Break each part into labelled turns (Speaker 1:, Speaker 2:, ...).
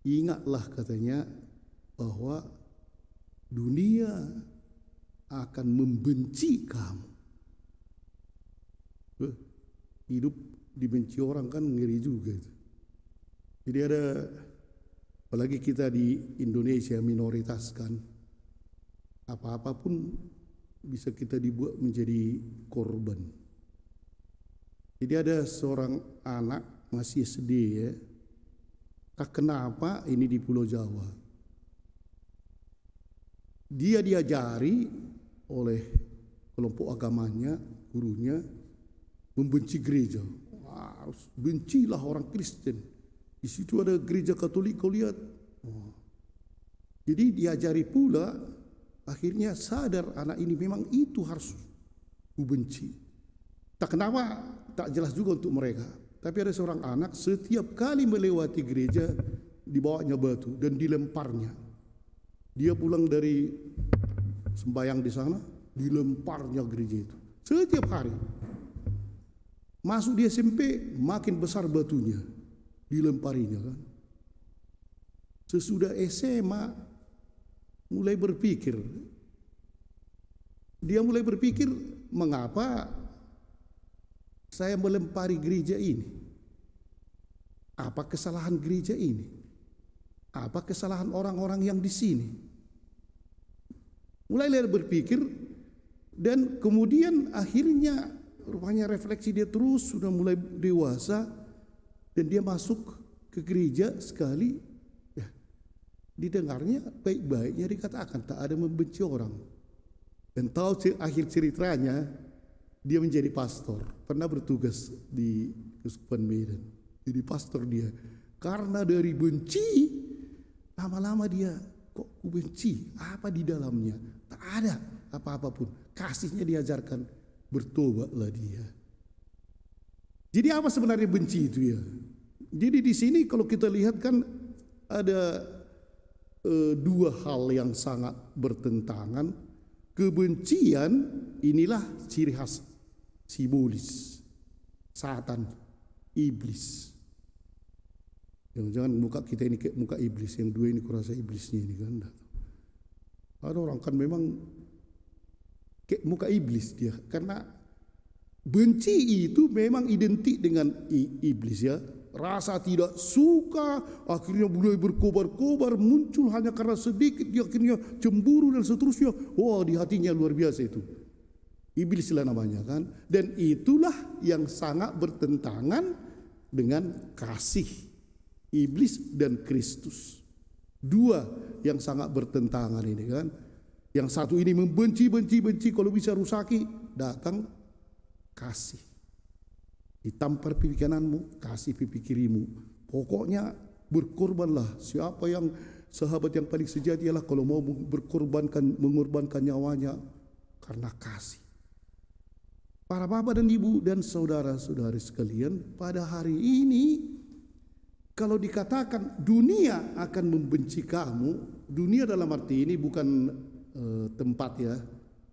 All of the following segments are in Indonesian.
Speaker 1: ingatlah katanya bahwa dunia akan membenci kamu. Hidup dibenci orang kan ngeri juga itu. Jadi ada, apalagi kita di Indonesia minoritas kan, apa-apa pun bisa kita dibuat menjadi korban. Jadi ada seorang anak masih SD ya, tak kenapa ini di Pulau Jawa, dia diajari oleh kelompok agamanya, gurunya, membenci gereja. Harus bencilah orang Kristen. Di situ ada gereja Katolik, kau lihat. Jadi diajari pula, akhirnya sadar anak ini memang itu harus kubenci. Tak kenapa, tak jelas juga untuk mereka. Tapi ada seorang anak setiap kali melewati gereja dibawanya batu dan dilemparnya. Dia pulang dari sembahyang di sana, dilemparnya gereja itu setiap hari. Masuk di SMP, makin besar batunya, dilemparinya kan. Sesudah SMA mulai berpikir, dia mulai berpikir, mengapa saya melempari gereja ini? Apa kesalahan gereja ini? Apa kesalahan orang-orang yang di sini? Mulai berpikir, dan kemudian akhirnya rupanya refleksi dia terus, sudah mulai dewasa, dan dia masuk ke gereja sekali, ya, didengarnya baik-baiknya dikatakan tak ada membenci orang. Dan tahu akhir ceritanya, dia menjadi pastor, pernah bertugas di Keuskupan Medan, jadi pastor dia. Karena dari benci, lama-lama dia, kok ku benci, apa di dalamnya? Tak ada apa-apa pun, kasihnya diajarkan, bertobatlah dia. Jadi apa sebenarnya benci itu ya? Jadi di sini kalau kita lihat kan ada dua hal yang sangat bertentangan. Kebencian inilah ciri khas simbolis Satan, iblis. Jangan muka kita ini kayak muka iblis, yang dua ini kurasa iblisnya ini kan. Ada orang kan memang kayak muka iblis dia, karena benci itu memang identik dengan iblis ya. Rasa tidak suka akhirnya mulai berkobar-kobar, muncul hanya karena sedikit, dia akhirnya cemburu dan seterusnya. Wah, di hatinya luar biasa itu. Iblis lah namanya kan. Dan itulah yang sangat bertentangan dengan kasih iblis dan Kristus. Dua yang sangat bertentangan ini kan. Yang satu ini membenci, kalau bisa rusaki, datang kasih. Ditampar pipi kananmu, kasih pipi kirimu. Pokoknya berkorbanlah. Siapa yang sahabat yang paling sejati ialah kalau mau mengorbankan nyawanya karena kasih. Para bapak dan ibu dan saudara-saudari sekalian, pada hari ini kalau dikatakan dunia akan membenci kamu, dunia dalam arti ini bukan tempat ya,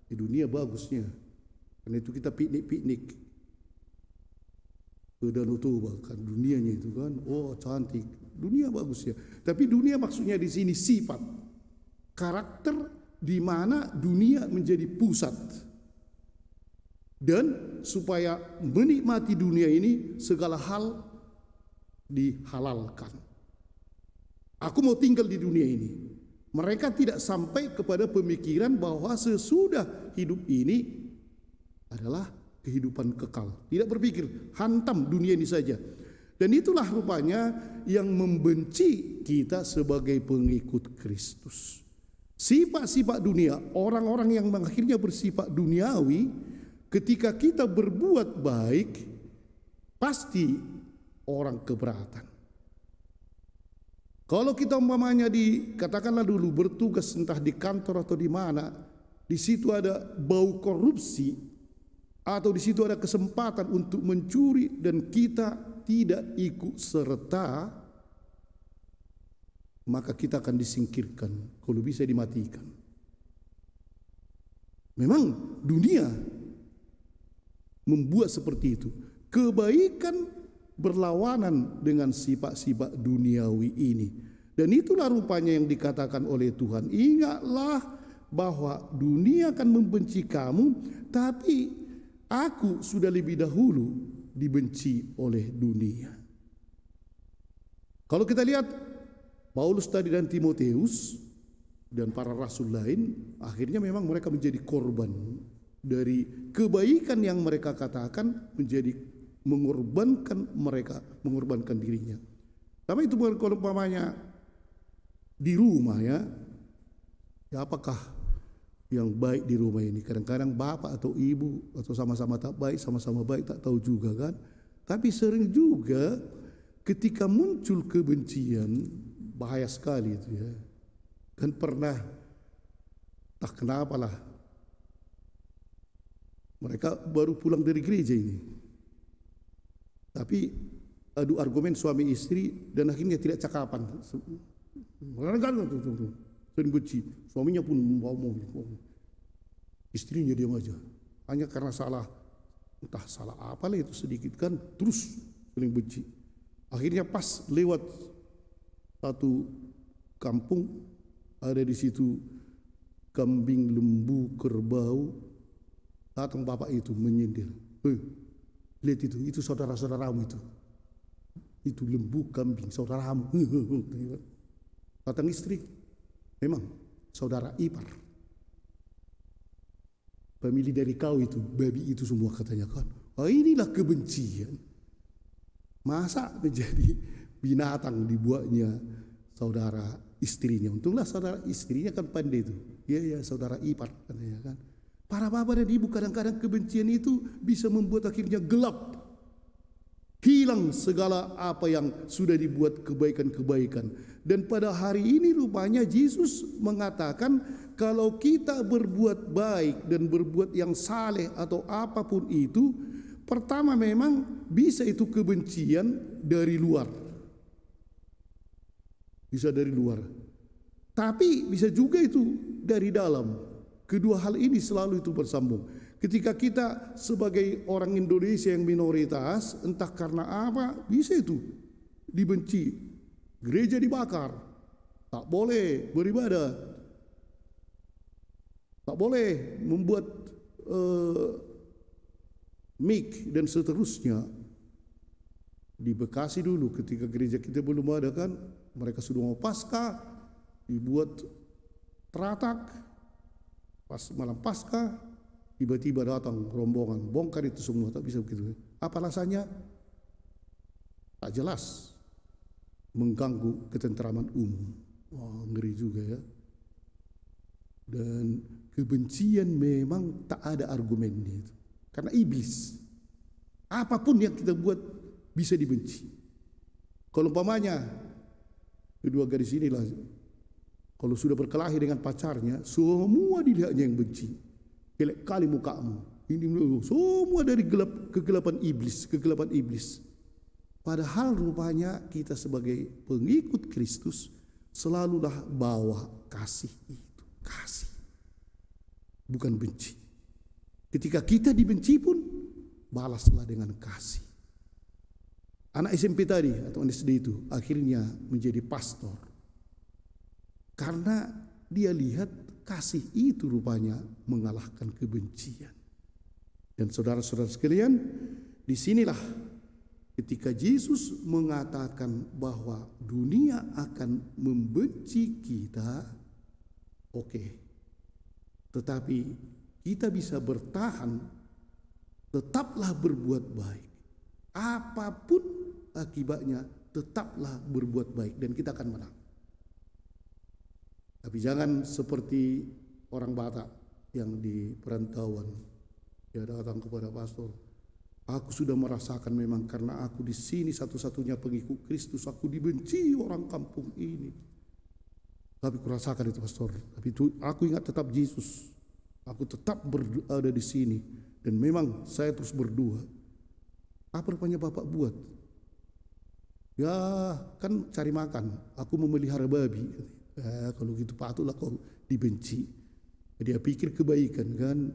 Speaker 1: di dunia bagusnya, karena itu kita piknik ke Danau Toba kan, dunianya itu kan, oh cantik, dunia bagus ya. Tapi dunia maksudnya di sini sifat, karakter di mana dunia menjadi pusat, dan supaya menikmati dunia ini segala hal dihalalkan. Aku mau tinggal di dunia ini. Mereka tidak sampai kepada pemikiran bahwa sesudah hidup ini adalah kehidupan kekal. Tidak berpikir, hantam dunia ini saja. Dan itulah rupanya yang membenci kita sebagai pengikut Kristus. Sifat-sifat dunia, orang-orang yang akhirnya bersifat duniawi, ketika kita berbuat baik, pasti orang keberatan. Kalau kita umpamanya katakanlah dulu bertugas entah di kantor atau di mana, di situ ada bau korupsi, atau di situ ada kesempatan untuk mencuri dan kita tidak ikut serta, maka kita akan disingkirkan, kalau bisa dimatikan. Memang dunia membuat seperti itu. Kebaikan berlawanan dengan sifat-sifat duniawi ini. Dan itulah rupanya yang dikatakan oleh Tuhan. Ingatlah bahwa dunia akan membenci kamu, tapi aku sudah lebih dahulu dibenci oleh dunia. Kalau kita lihat Paulus tadi dan Timoteus dan para rasul lain, akhirnya memang mereka menjadi korban dari kebaikan yang mereka katakan, menjadi mengorbankan dirinya. Tapi itu kalau umpamanya di rumah ya apakah yang baik di rumah ini? Kadang-kadang bapak atau ibu atau sama-sama tak baik, sama-sama baik tak tahu juga kan. Tapi sering juga ketika muncul kebencian, bahaya sekali itu ya. Kan pernah tak kenapa lah, mereka baru pulang dari gereja ini, tapi adu argumen suami istri dan akhirnya tidak cakapan. Sering benci, suaminya pun ngomong, istrinya diam aja, hanya karena salah, entah salah apa lah itu sedikit kan, terus sering benci. Akhirnya pas lewat satu kampung, ada di situ kambing, lembu, kerbau, datang bapak itu menyindir, lihat itu saudara-saudaramu itu lembu, kambing, saudaramu. Datang istri, memang saudara ipar, pemilih dari kau itu, babi itu semua katanya kan. Inilah kebencian. Masa menjadi binatang dibuatnya saudara istrinya. Untunglah saudara istrinya kan pandai itu. Ya saudara ipar katanya kan. Para bapak dan ibu kadang-kadang kebencian itu bisa membuat akhirnya gelap. Hilang segala apa yang sudah dibuat kebaikan-kebaikan. Dan pada hari ini rupanya Yesus mengatakan kalau kita berbuat baik dan berbuat yang saleh atau apapun itu, pertama memang bisa itu kebencian dari luar. Bisa dari luar. Tapi bisa juga itu dari dalam. Kedua hal ini selalu itu bersambung. Ketika kita sebagai orang Indonesia yang minoritas, entah karena apa, bisa itu dibenci. Gereja dibakar, tak boleh beribadah, tak boleh membuat mik dan seterusnya. Di Bekasi dulu ketika gereja kita belum ada kan, mereka sudah mau Paskah, dibuat teratak, pas malam Paskah, tiba-tiba datang rombongan, bongkar itu semua, tak bisa begitu. Apa alasannya? Tak jelas, mengganggu ketentraman umum. Wah, ngeri juga ya. Dan kebencian memang tak ada argumennya itu. Karena iblis, apapun yang kita buat bisa dibenci. Kalau umpamanya kedua gadis inilah, kalau sudah berkelahi dengan pacarnya, semua dilihatnya yang benci. Jelek kali mukamu. Ini semua dari kegelapan iblis. Padahal rupanya kita sebagai pengikut Kristus selalulah bawa kasih itu. Kasih. Bukan benci. Ketika kita dibenci pun, balaslah dengan kasih. Anak SMP tadi atau SD itu akhirnya menjadi pastor. Karena dia lihat kasih itu rupanya mengalahkan kebencian. Dan saudara-saudara sekalian, disinilah ketika Yesus mengatakan bahwa dunia akan membenci kita, oke. Tetapi kita bisa bertahan, tetaplah berbuat baik. Apapun akibatnya, tetaplah berbuat baik dan kita akan menang. Tapi jangan seperti orang Batak yang di perantauan, dia datang kepada pastor, aku sudah merasakan memang karena aku di sini satu-satunya pengikut Kristus, aku dibenci orang kampung ini. Tapi kurasakan itu pastor, tapi itu aku ingat tetap Yesus. Aku tetap berada di sini dan memang saya terus berdoa. Apa rupanya Bapak buat? Ya kan cari makan, aku memelihara babi. Kalau gitu patutlah kau dibenci. Dia pikir kebaikan kan,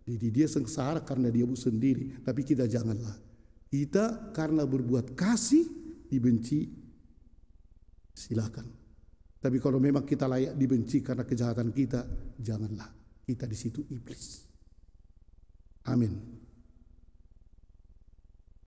Speaker 1: jadi dia sengsara karena dia sendiri. Tapi kita janganlah. Kita karena berbuat kasih dibenci, silakan. Tapi kalau memang kita layak dibenci karena kejahatan kita, janganlah kita di situ iblis. Amin.